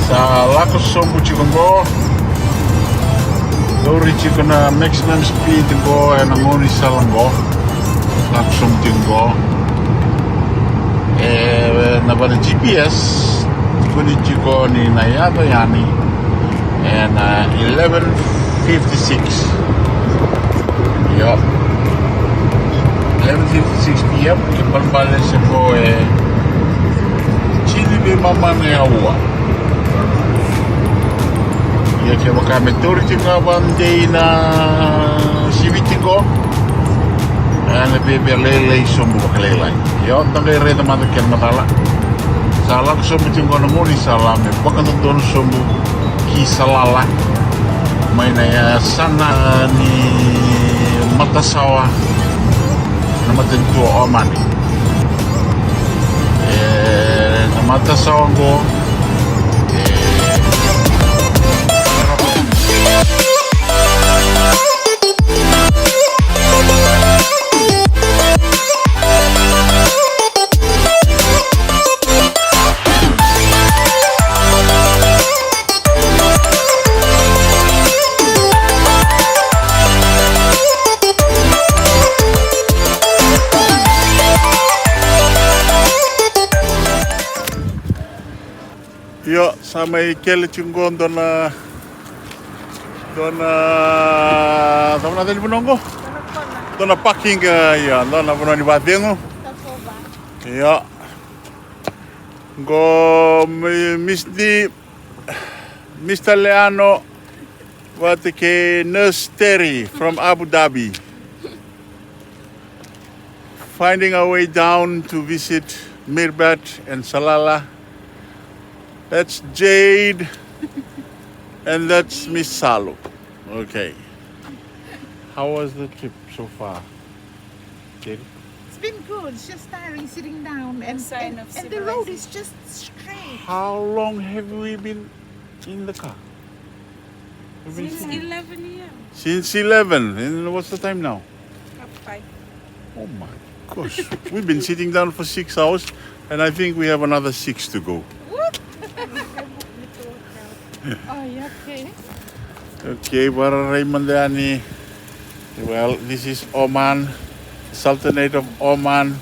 Salalah sombu chikongo. Lori chikona maximum speed go and amoni salango. Laksum tingo. Na pada GPS kuni chikoni na yata yani and 11:56. Yup. 11:56 p.m. Ipan balik seko chili be mama ne awa. Ya ke wakame tori tinga bande na sivitingo. Ana bebe lele sombu bakalelai. Yo tangai reda mata ken matala. Salah sombu tingo na moni salah me pakan don sombu ki Salalah. Maina ya sana ni mata sawah. Nama tentu Oman. Nama tasawang ko. Yo, sampai kele cunggon dona tadi penunggu dona parking ya dona pernah di batengo ya go Mr. Leano what ke nurse Terry from Abu Dhabi finding our way down to visit Mirbat and Salalah. That's Jade, and that's Miss Salu. Okay. How was the trip so far, Jade? It's been good. It's just tiring sitting down, and the road is just straight. How long have we been in the car? Since 11 years. Since 11. And what's the time now? 5. Oh my gosh. We've been sitting down for 6 hours, and I think we have another 6 to go. Oh, yeah, okay. Okay, para Raymondani. Well, this is Oman, Sultanate of Oman.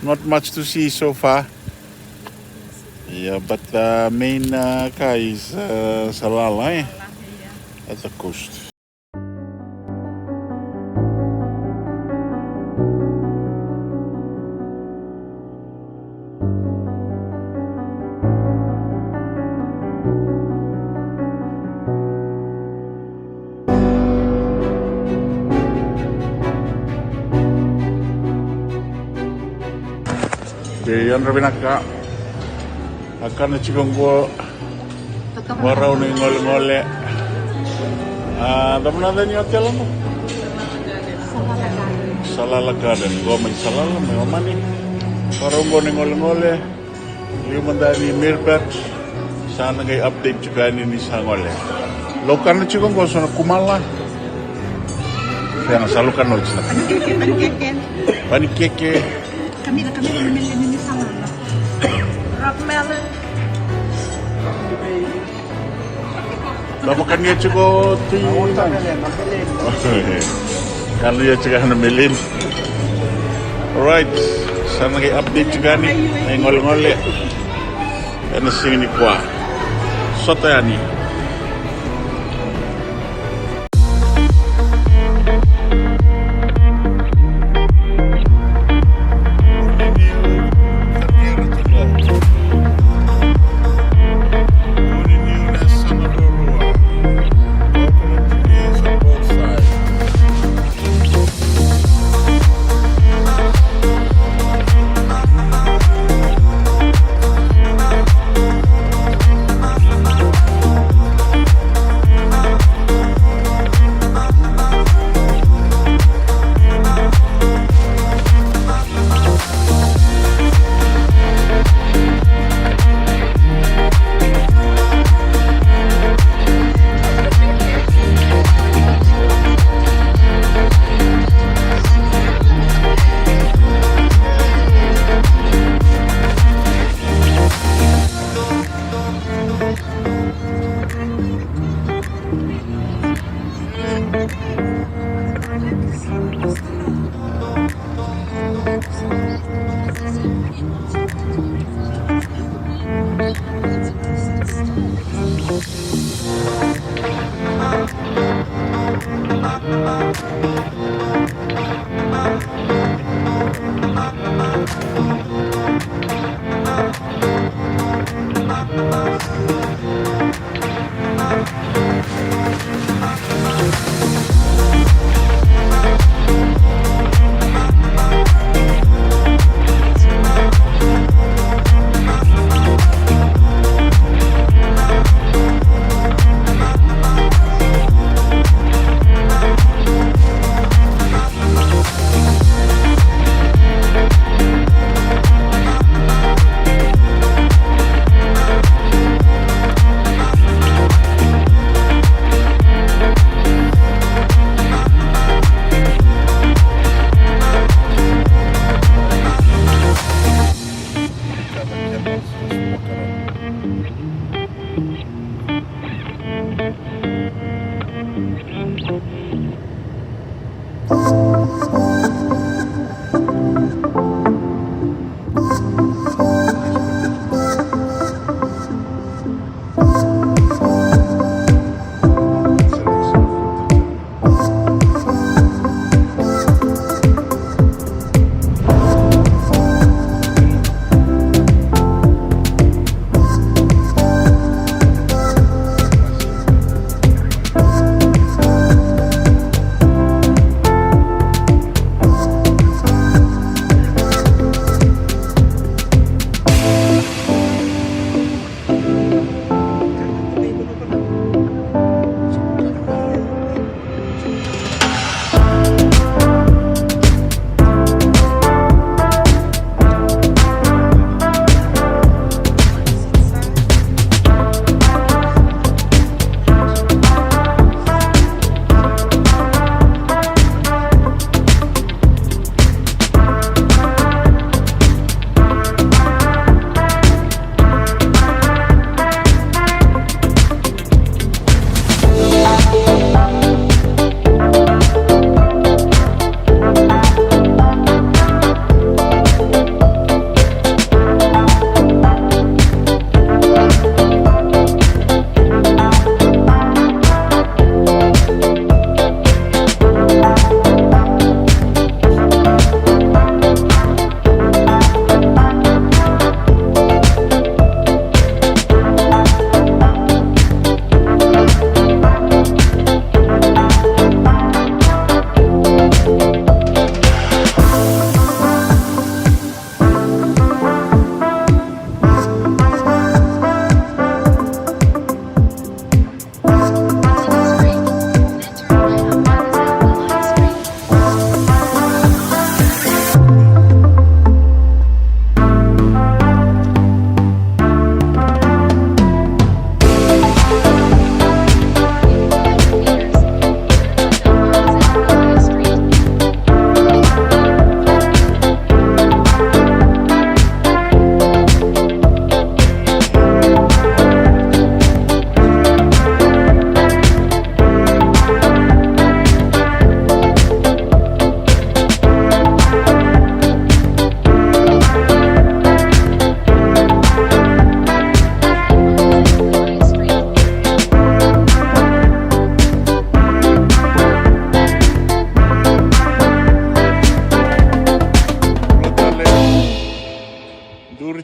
Not much to see so far. Yeah, but the main kai is Salalah, at the coast. Yan rabinaka akan cikong go warau ni ngole dam na den hotel mo Salalah Garden go may Salalah may Omani warau go ni ngole liumandani Mirbat sana ngay update juga ni sa ngole lokan na cikong go so kumala kaya salukan no isna panikeke Kami namimili ni Salalah. Rock melon. Bapak kan dia cukup tinggi. Kalau dia cakap namilin. Alright, sana lagi update juga nih. Ngol-ngol. Ini sini kuah. Soto ya nih.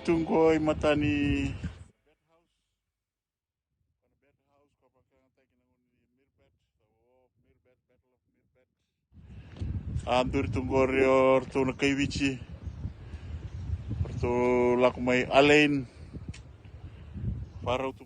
tunggu matani Antur tunggu rio tu na Kaiviti. Tu laku mai Alain. Parau tu